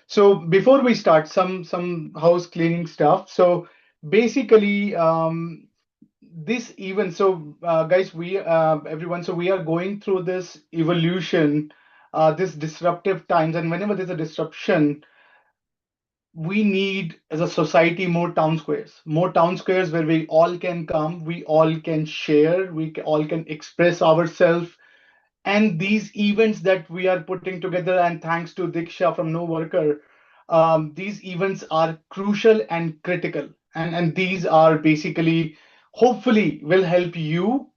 So before we start, some house cleaning stuff. So basically, this event. So guys, we everyone. So we are going through this evolution, this disruptive times, and whenever there's a disruption, we need as a society more town squares where we all can come, we all can share, all can express ourselves. And these events that we are putting together, and thanks to Diksha from No Worker, these events are crucial and critical. And these are basically, hopefully, will help you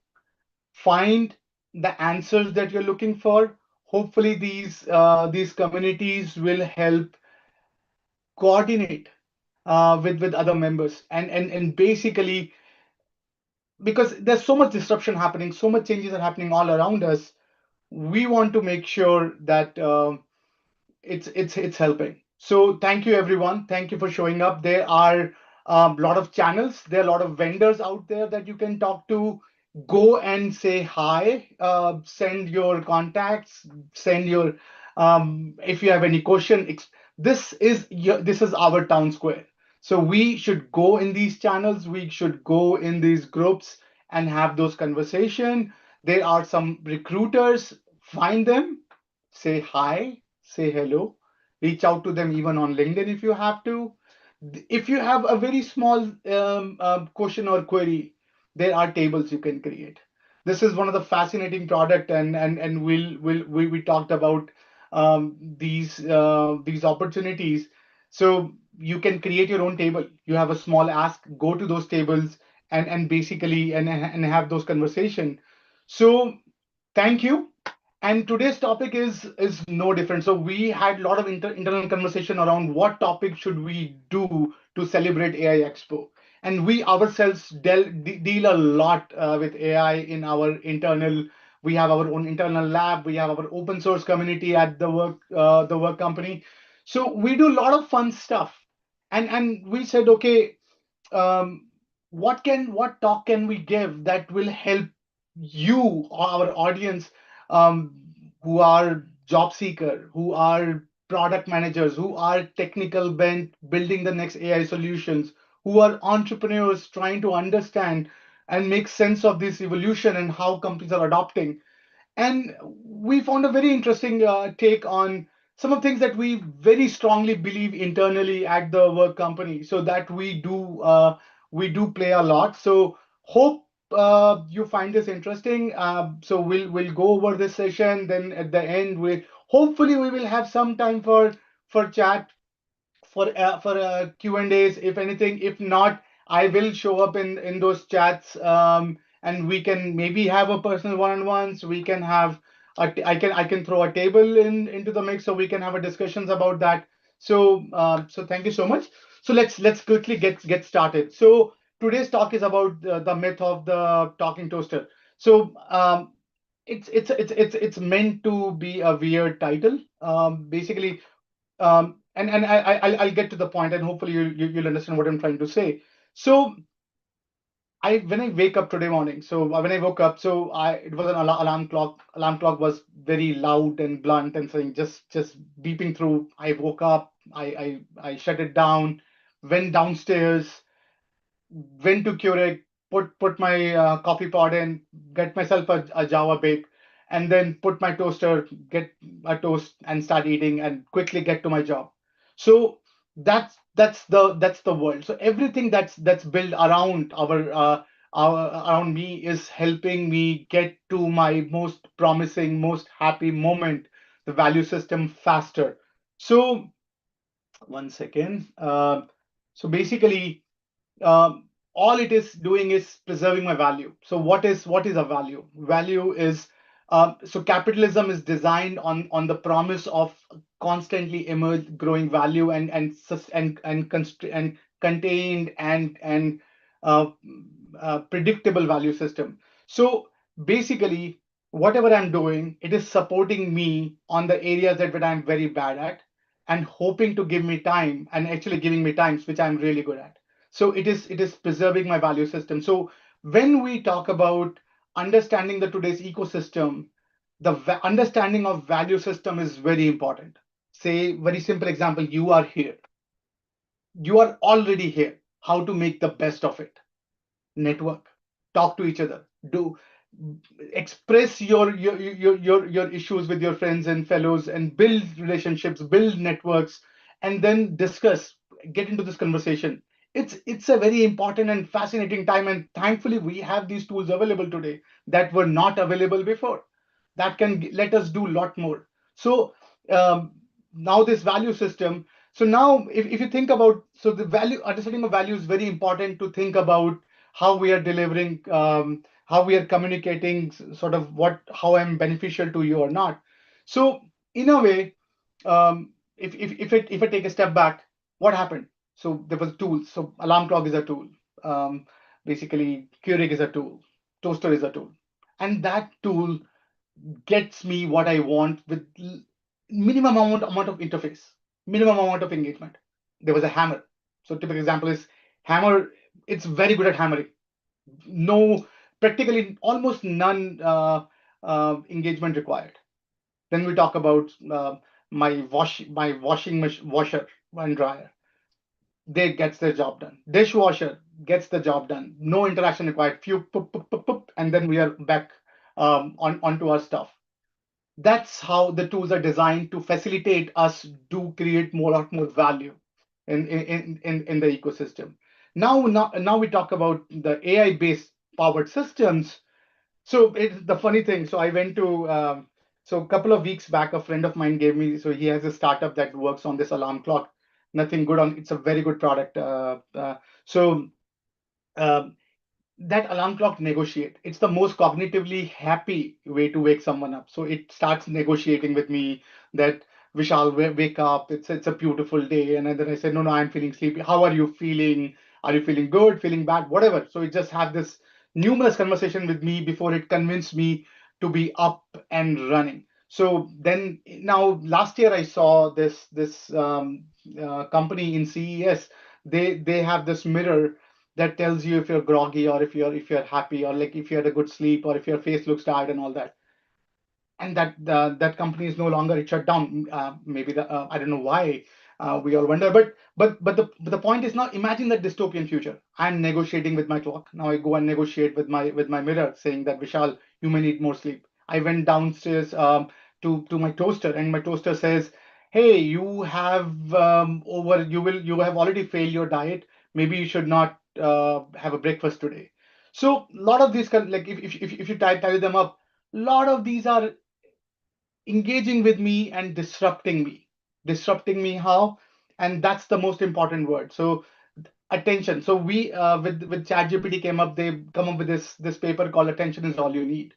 find the answers that you're looking for. Hopefully, these communities will help coordinate with other members, and basically, because there's so much disruption happening, so much changes are happening all around us, we want to make sure that it's helping. So thank you everyone. Thank you for showing up. There are a lot of channels. There are a lot of vendors out there that you can talk to. Go and say hi. Send your contacts. Send your if you have any question. This is our town square. So we should go in these channels. We should go in these groups and have those conversation. There are some recruiters. Find them, say hi, say hello, reach out to them even on LinkedIn if you have to. If you have a very small question or query, there are tables you can create. This is one of the fascinating product, and we talked about these opportunities. So you can create your own table. You have a small ask, go to those tables, and basically and have those conversation. So thank you. And today's topic is no different. So we had a lot of internal conversation around what topic should we do to celebrate AI Expo. And we ourselves deal a lot with AI in our internal. We have our own internal lab. We have our open source community at the work company. So we do a lot of fun stuff. And we said, okay, um, what talk can we give that will help you, our audience, um, who are job seeker, who are product managers, who are technical bent, building the next AI solutions, who are entrepreneurs trying to understand and make sense of this evolution and how companies are adopting. And we found a very interesting take on some of the things that we very strongly believe internally at the work company, so that we do play a lot. So hope you find this interesting. So we'll go over this session, then at the end we hopefully we will have some time for chat, for Q and A's, if anything. If not, I will show up in those chats, and we can maybe have a personal one-on-ones. We can have I can throw a table into the mix, so we can have a discussions about that. So so thank you so much. So let's quickly get started. So today's talk is about the myth of the talking toaster. So it's meant to be a weird title. Basically, and I'll get to the point, and hopefully you'll understand what I'm trying to say. So I when I wake up today morning, so when I woke up, so I it was an alarm clock. Alarm clock was very loud and blunt and saying just beeping through. I woke up, I shut it down, went downstairs, went to Keurig, put my coffee pot in, get myself a Java bake, and then put my toaster, get a toast, and start eating, and quickly get to my job. So that's the world. So everything that's built around around me is helping me get to my most promising, most happy moment, the value system, faster. So one second. So basically, all it is doing is preserving my value. So what is a value? Value is so capitalism is designed on the promise of constantly emerge growing value, and contained and uh, predictable value system. So basically, whatever I'm doing, it is supporting me on the areas that I'm very bad at, and hoping to give me time, and actually giving me times which I'm really good at. So it is preserving my value system. So when we talk about understanding the today's ecosystem, the understanding of value system is very important. say very simple example, you are here, you are already here. How to make the best of it? Network, talk to each other, do express your issues with your friends and fellows, and build relationships, build networks, and then discuss, get into this conversation. It's a very important and fascinating time, and thankfully we have these tools available today that were not available before, that can let us do a lot more. So um, now this value system, so now if you think about, so the value, understanding of value is very important to think about how we are delivering, how we are communicating, sort of what, how I'm beneficial to you or not. So in a way, if I take a step back, what happened? So there was tools. So alarm clock is a tool. Um, Basically, Keurig is a tool. Toaster is a tool, and that tool gets me what I want with minimum amount of interface, minimum amount of engagement. There was a hammer. So typical example is hammer. It's very good at hammering. No, practically almost none engagement required. Then we talk about my washer and dryer. They gets their job done. Dishwasher gets the job done. No interaction required. Few poop, poop, poop, poop, and then we are back on onto our stuff. That's how the tools are designed to facilitate us to create more lot more value in the ecosystem. Now we talk about the AI based powered systems. So it's the funny thing. So I went to so a couple of weeks back, a friend of mine gave me. So he has a startup that works on this alarm clock. Nothing good on. It's a very good product. So um, that alarm clock negotiate. It's the most cognitively happy way to wake someone up. So it starts negotiating with me that Vishal, wake up. It's a beautiful day. And then I said, no, I'm feeling sleepy. How are you feeling? Are you feeling good? Feeling bad? Whatever. So it just had this numerous conversation with me before it convinced me to be up and running. So then now last year I saw this company in CES. They have this mirror that tells you if you're groggy or if you're happy, or like if you had a good sleep, or if your face looks tired and all that. And that company is no longer, it shut down. Maybe I don't know why. We all wonder, but the point is, now imagine that dystopian future. I'm negotiating with my clock. Now I go and negotiate with my mirror, saying that Vishal, you may need more sleep. I went downstairs to my toaster, and my toaster says, hey, you have already failed your diet. Maybe you should not have a breakfast today. So a lot of these like if you tally them up, a lot of these are engaging with me and disrupting me how, and that's the most important word. So attention. So we with ChatGPT came up, they come up with this paper called attention is all you need.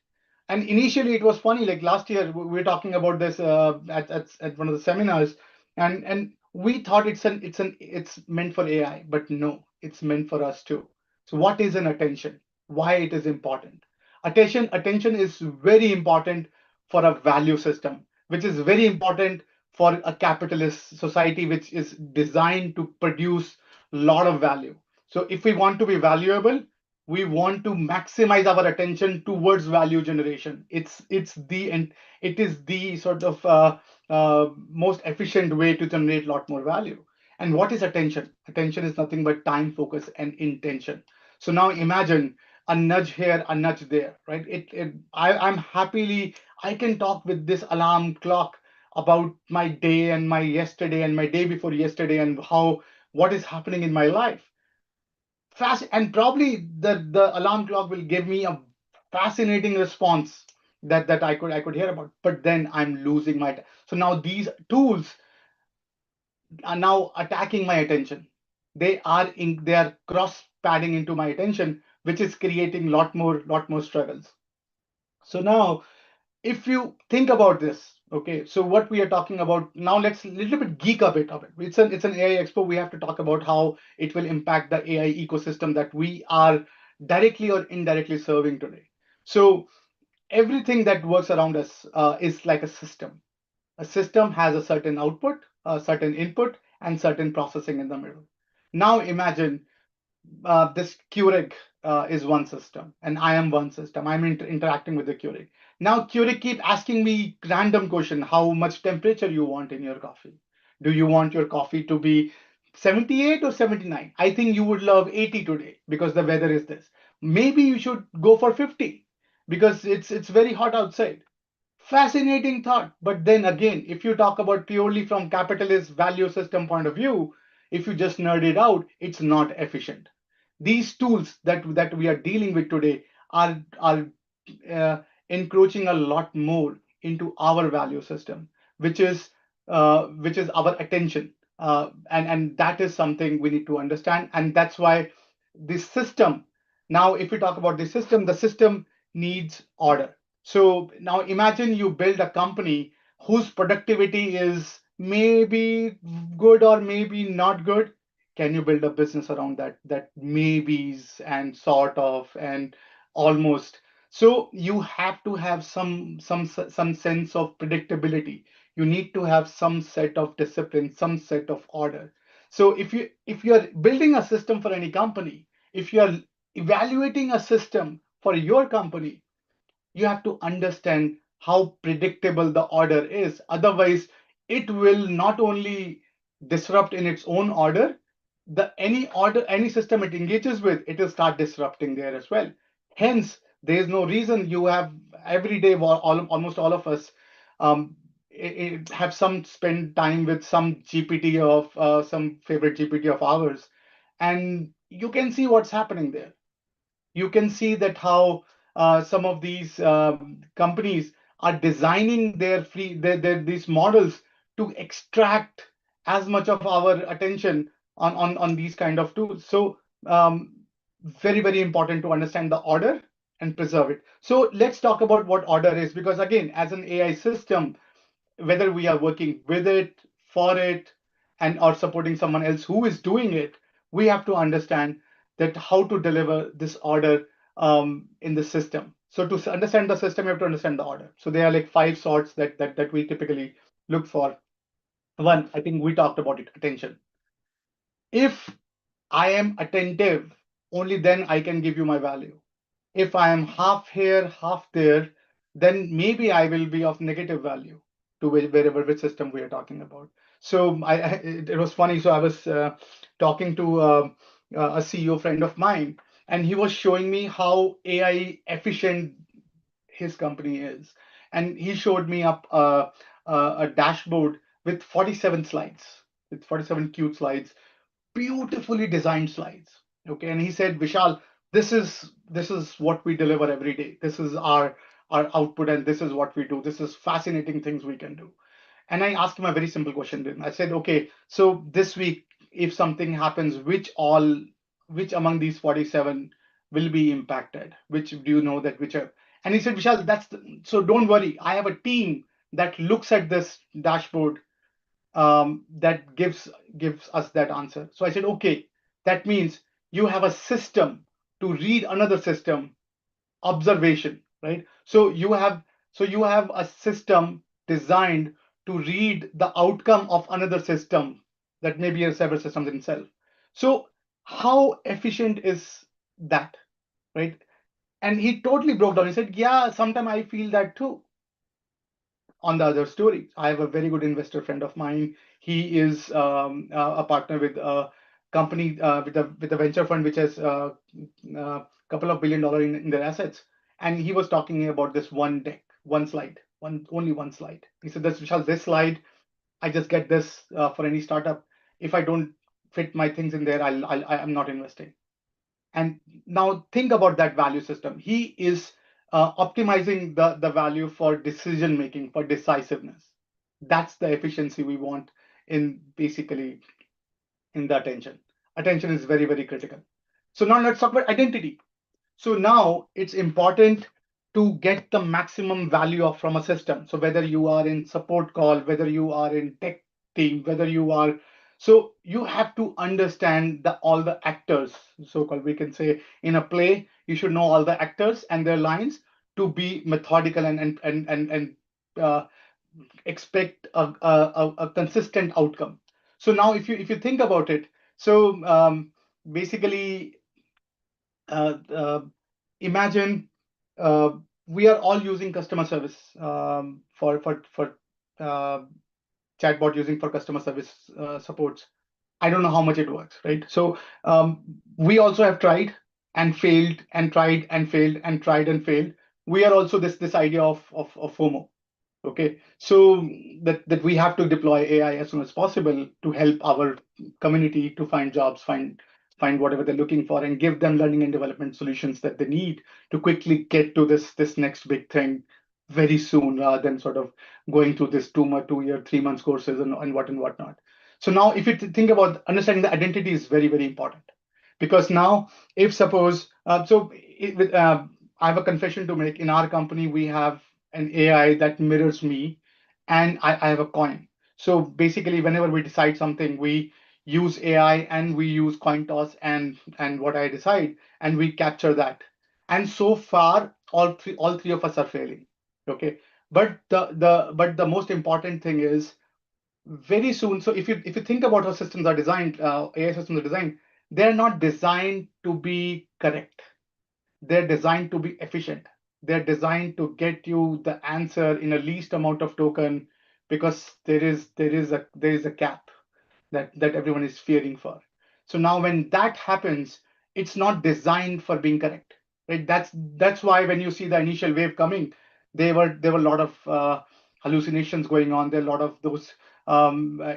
And initially it was funny, like last year we were talking about this at one of the seminars, and we thought it's meant for AI, but no, it's meant for us too. So what is an attention? Why it is important? Attention is very important for a value system, which is very important for a capitalist society, which is designed to produce a lot of value. So if we want to be valuable, we want to maximize our attention towards value generation. It is the sort of most efficient way to generate a lot more value. And what is attention? Attention is nothing but time, focus, and intention. So now imagine a nudge here, a nudge there, right? I'm happily, I can talk with this alarm clock about my day and my yesterday and my day before yesterday, and how, what is happening in my life. Fast, and probably the alarm clock will give me a fascinating response that I could hear about. But then I'm losing so now these tools are now attacking my attention. They are cross padding into my attention, which is creating lot more struggles. So now if you think about this, okay, so what we are talking about now, let's a little bit geek a bit of it. It's an AI Expo. We have to talk about how it will impact the AI ecosystem that we are directly or indirectly serving today. So everything that works around us is like a system. A system has a certain output, a certain input, and certain processing in the middle. Now imagine this Keurig is one system, and I am one system. I'm interacting with the Keurig. Now Keurig keep asking me random question, how much temperature you want in your coffee. Do you want your coffee to be 78 or 79? I think you would love 80 today because the weather is this. Maybe you should go for 50 because it's very hot outside. Fascinating thought. But then again, if you talk about purely from capitalist value system point of view, if you just nerd it out, it's not efficient. These tools that we are dealing with today are uh, encroaching a lot more into our value system, which is our attention, and that is something we need to understand, and that's why this system. Now, if we talk about the system needs order. So now imagine you build a company whose productivity is maybe good or maybe not good. Can you build a business around that maybes and sort of and almost? So you have to have some sense of predictability. You need to have some set of discipline, some set of order. So if you're building a system for any company, if you're evaluating a system for your company, you have to understand how predictable the order is. Otherwise, it will not only disrupt in its own order, any system it engages with, it will start disrupting there as well. Hence, there is no reason you have every day, almost all of us um, have some spend time with some GPT of some favorite GPT of ours, and you can see what's happening there. You can see that how some of these companies are designing these models to extract as much of our attention on these kind of tools. So very important to understand the order and preserve it. So let's talk about what order is, because again, as an AI system, whether we are working with it, for it, and or supporting someone else who is doing it, we have to understand that how to deliver this order in the system. So to understand the system, you have to understand the order. So there are like five sorts that we typically look for. One, I think we talked about it, attention. If I am attentive, only then I can give you my value. If I am half here, half there, then maybe I will be of negative value to wherever which system we are talking about. So it was funny. So I was talking to a CEO friend of mine, and he was showing me how AI efficient his company is, and he showed me up a dashboard with 47 slides, with 47 cute slides, beautifully designed slides. Okay, and he said, Vishal, this is what we deliver every day. This is our output, and this is what we do. This is fascinating things we can do. And I asked him a very simple question. Then I said, okay, so this week, if something happens, which among these 47 will be impacted? Which do you know that which are? And he said, Vishal, so don't worry. I have a team that looks at this dashboard that gives us that answer. So I said, okay, that means you have a system to read another system, observation, right? So you have a system designed to read the outcome of another system that may be a several systems in itself. So how efficient is that, right? And he totally broke down. He said, yeah, sometimes I feel that too. On the other story, I have a very good investor friend of mine. He is a partner with a company with a venture fund which has a couple of $1 billion in their assets. And he was talking about this one deck, one slide, only one slide. He said, "This Vishal, this slide, I just get this for any startup. If I don't fit my things in there, I'm not investing." And now think about that value system. He is optimizing the value for decision making, for decisiveness. That's the efficiency we want in basically in the attention. Attention is very critical. So now let's talk about identity. So now it's important to get the maximum value of from a system. So whether you are in support call, whether you are in tech team, whether you are, so you have to understand all the actors. So called, we can say in a play, you should know all the actors and their lines to be methodical and uh, expect a consistent outcome. So now if you think about it, so basically uh, uh, imagine. we are all using customer service for uh, chatbot using for customer service supports. I don't know how much it works, right? So we also have tried and failed and tried and failed and tried and failed. We are also this idea of FOMO. Okay, so that we have to deploy AI as soon as possible to help our community to find jobs, find whatever they're looking for, and give them learning and development solutions that they need to quickly get to this next big thing very soon, rather than sort of going through this 2 year, 3 months courses and whatnot. So now, if you think about understanding the identity is very, very important, because now, if suppose I have a confession to make. In our company, we have an AI that mirrors me, and I have a coin. So basically, whenever we decide something, we use AI and we use coin toss and what I decide, and we capture that. And so far, all three of us are failing. Okay, but the most important thing is very soon. So if you think about how systems are designed, AI systems are designed, they're not designed to be correct. They're designed to be efficient. They're designed to get you the answer in a least amount of token, because there is a cap that everyone is fearing for. So now when that happens, it's not designed for being correct, right? That's why when you see the initial wave coming, there were a lot of hallucinations going on. There are a lot of those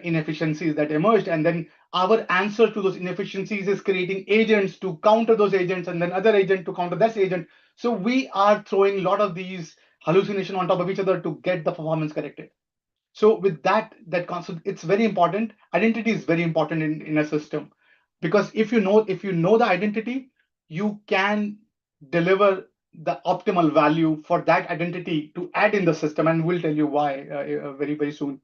inefficiencies that emerged, and then our answer to those inefficiencies is creating agents to counter those agents, and then other agent to counter that agent. So we are throwing a lot of these hallucination on top of each other to get the performance corrected. So with that concept, it's very important. Identity is very important in a system, because if you know the identity, you can deliver the optimal value for that identity to add in the system, and we'll tell you why very, very soon.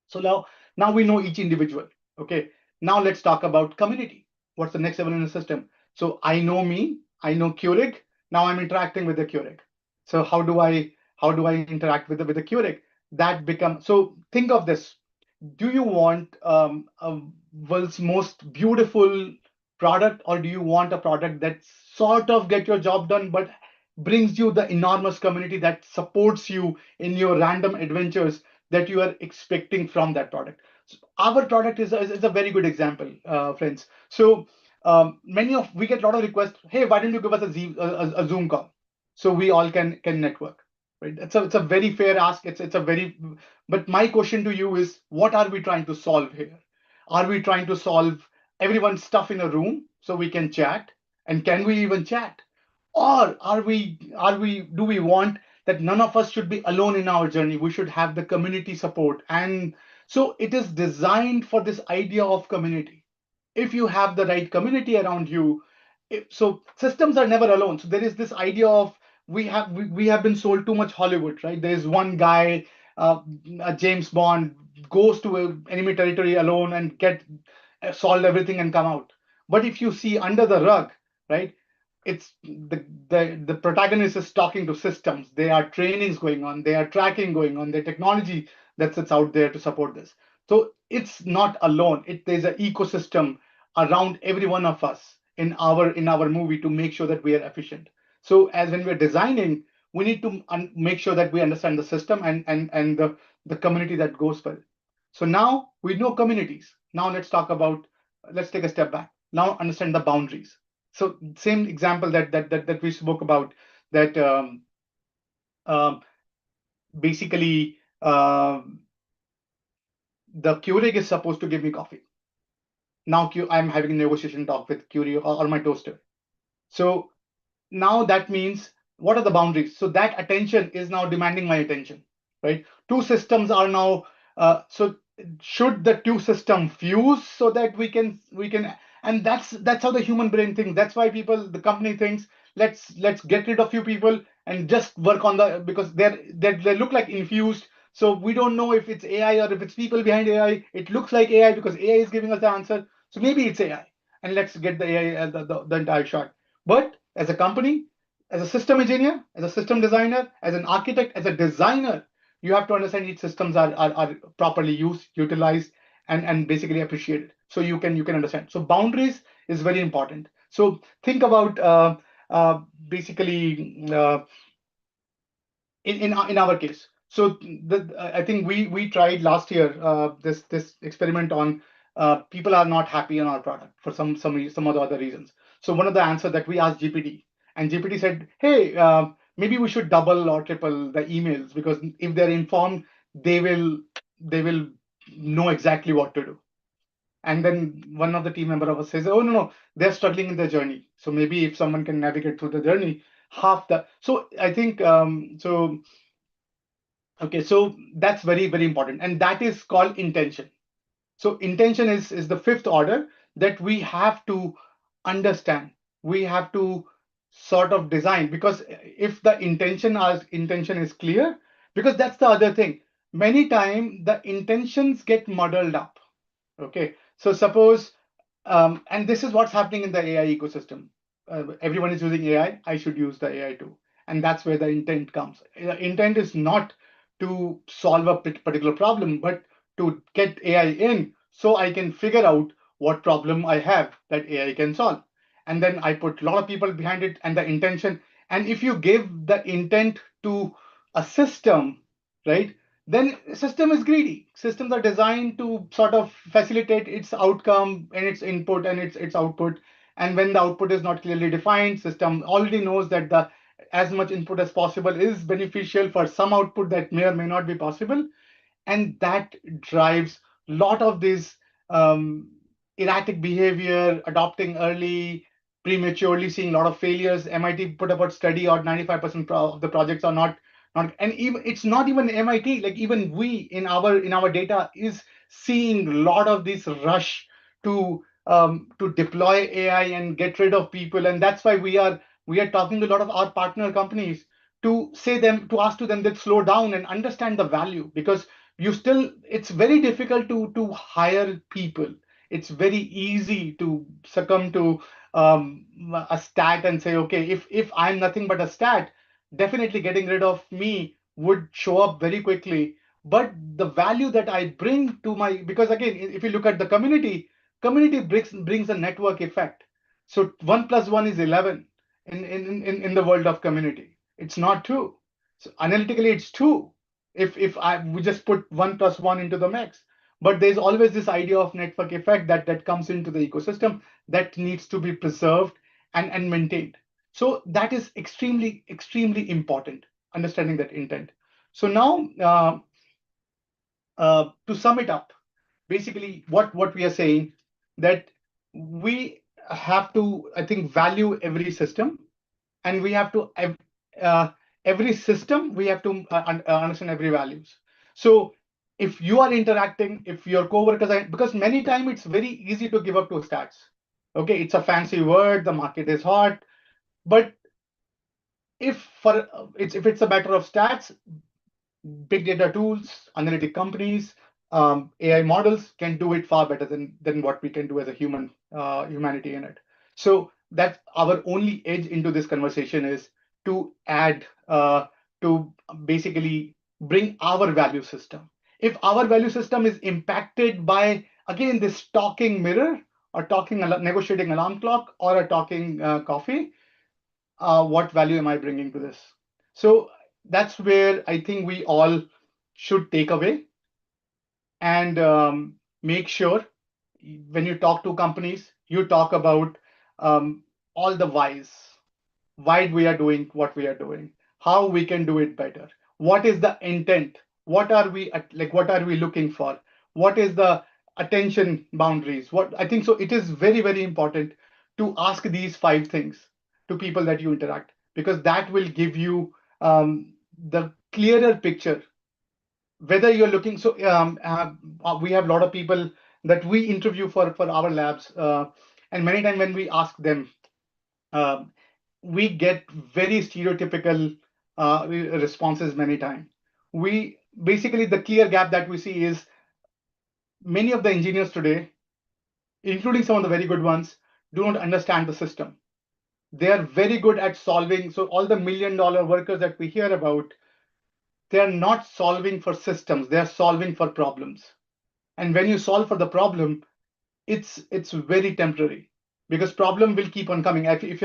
So now we know each individual. Okay. Now let's talk about community. What's the next level in the system? So I know me, I know Keurig. Now I'm interacting with the Keurig. So how do I interact with the Keurig? That become so think of this. Do you want a world's most beautiful product, or do you want a product that sort of get your job done but brings you the enormous community that supports you in your random adventures that you are expecting from that product? So our product is a very good example, friends. So many of we get a lot of requests. Hey, why don't you give us a Zoom call so we all can network? Right? It's a very fair ask. It's a very, but my question to you is, what are we trying to solve here? Are we trying to solve everyone's stuff in a room so we can chat? And can we even chat? Or are we do we want that none of us should be alone in our journey? We should have the community support. And so it is designed for this idea of community. If you have the right community around you, so systems are never alone. So there is this idea of we have been sold too much Hollywood, right? There's one guy, a James Bond, goes to enemy territory alone and get solve everything and come out. But if you see under the rug, right, it's the protagonist is talking to systems. There are trainings going on, there are tracking going on, the technology that sits out there to support this. So it's not alone. There's an ecosystem around every one of us in our movie to make sure that we are efficient. So as when we're designing, we need to make sure that we understand the system and the community that goes for it. So now we know communities. Now let's take a step back. Now understand the boundaries. So same example that we spoke about, that um, basically the Keurig is supposed to give me coffee. Now I'm having a negotiation talk with Keurig or my toaster. So now that means, what are the boundaries? So that attention is now demanding my attention, right? Two systems are now, so should the two system fuse so that we can, and that's how the human brain thinks. That's why the company thinks, let's get rid of few people and just work on because they look like infused. So we don't know if it's AI or if it's people behind AI. It looks like AI because AI is giving us the answer. So maybe it's AI, and let's get the AI the entire shot. But as a company, as a system engineer, as a system designer, as an architect, as a designer, you have to understand each systems are properly used, utilized, and basically appreciated. So you can understand. So boundaries is very important. So think about basically in our case. So I think we tried last year this experiment on people are not happy on our product for some of the other reasons. So one of the answers that we asked GPT, and GPT said, hey, maybe we should double or triple the emails, because if they're informed, they will they will know exactly what to do. And then one of the team member of us says, oh no, they're struggling in their journey, so maybe if someone can navigate through the journey, half the. So I think so okay, so that's very, very important, and that is called intention. So intention is the fifth order that we have to understand. We have to sort of design, because if the intention is clear, because that's the other thing. Many times the intentions get muddled up. Okay, so suppose, and this is what's happening in the AI ecosystem. Everyone is using AI. I should use the AI too, and that's where the intent comes. The intent is not to solve a particular problem, but to get AI in so I can figure out what problem I have that AI can solve. And then I put a lot of people behind it and the intention. And if you give the intent to a system, right, then system is greedy. Systems are designed to sort of facilitate its outcome and its input and its output. And when the output is not clearly defined, system already knows that the as much input as possible is beneficial for some output that may or may not be possible, and that drives a lot of this um, erratic behavior, adopting early, prematurely, seeing a lot of failures. MIT put up a study on 95% of the projects are not, and even it's not even MIT. Like even we in our data is seeing a lot of this rush to deploy AI and get rid of people, and that's why we are talking to a lot of our partner companies to ask to them that slow down and understand the value, because you still it's very difficult to hire people. It's very easy to succumb to a stat and say, okay, if I'm nothing but a stat, definitely getting rid of me would show up very quickly. But the value that I bring to my, because again, if you look at the community brings a network effect. So 1 plus 1 is 11 in the world of community. It's not two. So analytically, it's two. If we just put 1 plus 1 into the mix, but there's always this idea of network effect that comes into the ecosystem that needs to be preserved and maintained. So that is extremely important, understanding that intent. So now, to sum it up, basically what we are saying, that we have to, I think, value every system, and we have to uh, every system we have to understand every values. So if you are interacting, if your coworkers are, because many times it's very easy to give up to stats. Okay, it's a fancy word, the market is hot, but if it's a matter of stats, big data tools, analytic companies, AI models can do it far better than what we can do as a humanity in it. So that's our only edge into this conversation, is to add to basically bring our value system. If our value system is impacted by, again, this talking mirror, or negotiating alarm clock, or a talking coffee, what value am I bringing to this? So that's where I think we all should take away, and make sure when you talk to companies, you talk about all the whys, why we are doing what we are doing, how we can do it better, what is the intent, what are we looking for, what is the attention boundaries. What I think, so it is very, very important to ask these five things to people that you interact, because that will give you the clearer picture whether you're looking. So we have a lot of people that we interview for our labs, and many times when we ask them, uh, we get very stereotypical responses many times. We basically, the clear gap that we see is many of the engineers today, including some of the very good ones, do not understand the system. They are very good at solving. So all the $1 million workers that we hear about, they are not solving for systems. They are solving for problems. And when you solve for the problem, it's very temporary, because problem will keep on coming. If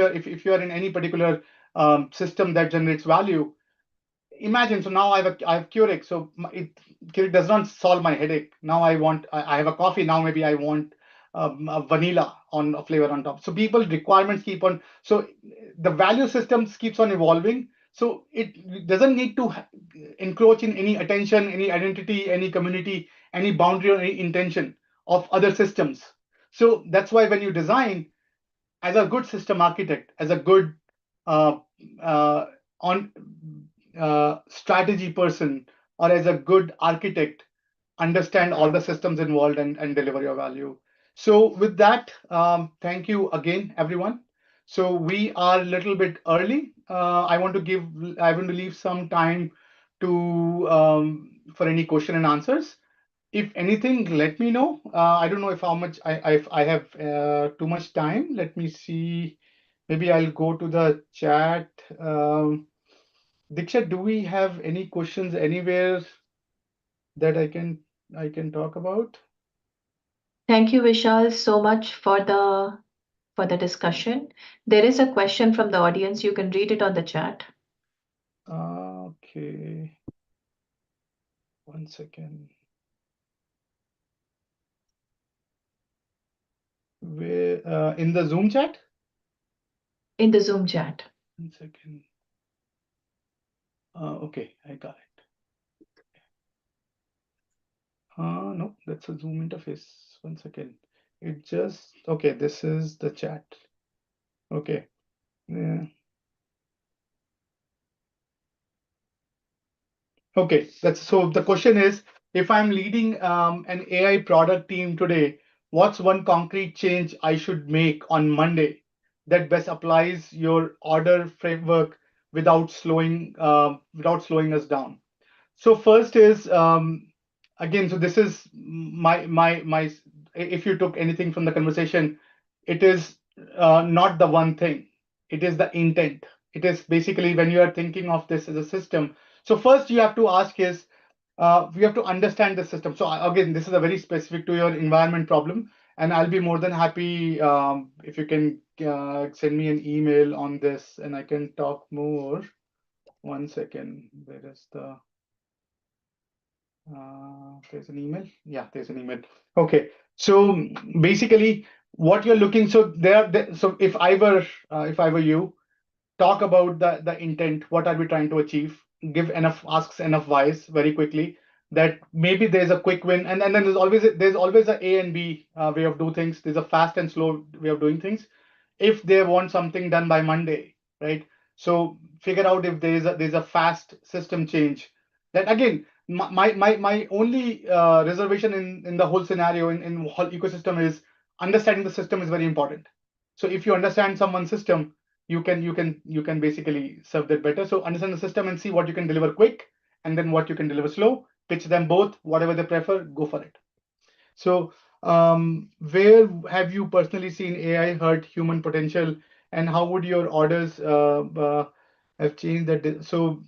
you're in any particular system that generates value, imagine, so now I have Keurig, so Keurig does not solve my headache. Now I have a coffee. Now maybe I want a vanilla on a flavor on top. So people requirements keep on. So the value systems keeps on evolving. So it doesn't need to encroach in any attention, any identity, any community, any boundary or any intention of other systems. So that's why when you design, as a good system architect, as a good uh, uh, on strategy person, or as a good architect, understand all the systems involved and deliver your value. So with that, thank you again, everyone. So we are a little bit early. I want to leave some time to for any question and answers. If anything, let me know. I don't know if how much if I have too much time. Let me see. Maybe I'll go to the chat. Diksha, do we have any questions anywhere that I can talk about? Thank you, Vishal, so much for the discussion. There is a question from the audience. You can read it on the chat. Okay, 1 second. Where in the Zoom chat? In the Zoom chat. 1 second. Okay, I got it. No, that's a Zoom interface. 1 second. It just okay. This is the chat. Okay. Yeah. Okay, that's so the question is, if I'm leading an AI product team today, what's one concrete change I should make on Monday that best applies your order framework without slowing us down? So first is again, so this is my. If you took anything from the conversation, it is not the one thing. It is the intent. It is basically when you are thinking of this as a system. So first you have to ask is we have to understand the system. So again, this is a very specific to your environment problem, and I'll be more than happy if you can send me an email on this, and I can talk more. 1 second. Where is the there's an email. Yeah, there's an email. Okay. So basically, what you're looking, so so if I were you, talk about the intent. What are we trying to achieve? Give enough asks enough whys very quickly. That maybe there's a quick win, and then there's always a and B way of do things. There's a fast and slow way of doing things. If they want something done by Monday, right? So figure out if there's a fast system change. That again, my only reservation in the whole scenario in whole ecosystem is understanding the system is very important. So if you understand someone's system, you can basically serve that better. So understand the system and see what you can deliver quick, and then what you can deliver slow. Pitch them both, whatever they prefer, go for it. So where have you personally seen AI hurt human potential, and how would your orders have changed that? So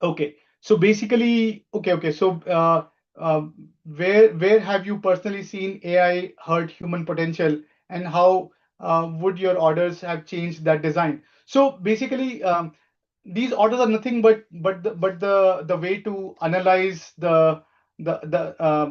okay. So basically, okay. So where have you personally seen AI hurt human potential, and how would your orders have changed that design? So basically, these orders are nothing but the way to analyze the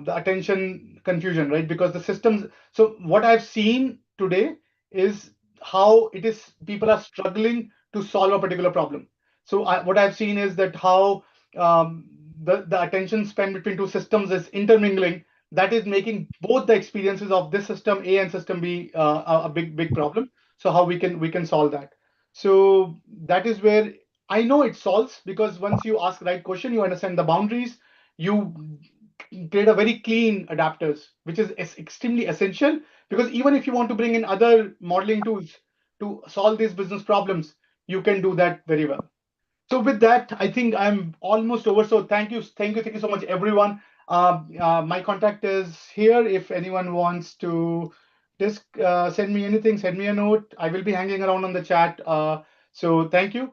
attention confusion, right? Because the systems. So what I've seen today is how it is people are struggling to solve a particular problem. So what I've seen is that how the attention span between two systems is intermingling. That is making both the experiences of this system A and system B a big problem. So how we can solve that? So that is where I know it solves, because once you ask the right question, you understand the boundaries, you create a very clean adapters, which is extremely essential. Because even if you want to bring in other modeling tools to solve these business problems, you can do that very well. So with that, I think I'm almost over. So thank you so much, everyone. My contact is here. If anyone wants to just send me anything, send me a note. I will be hanging around on the chat. So thank you.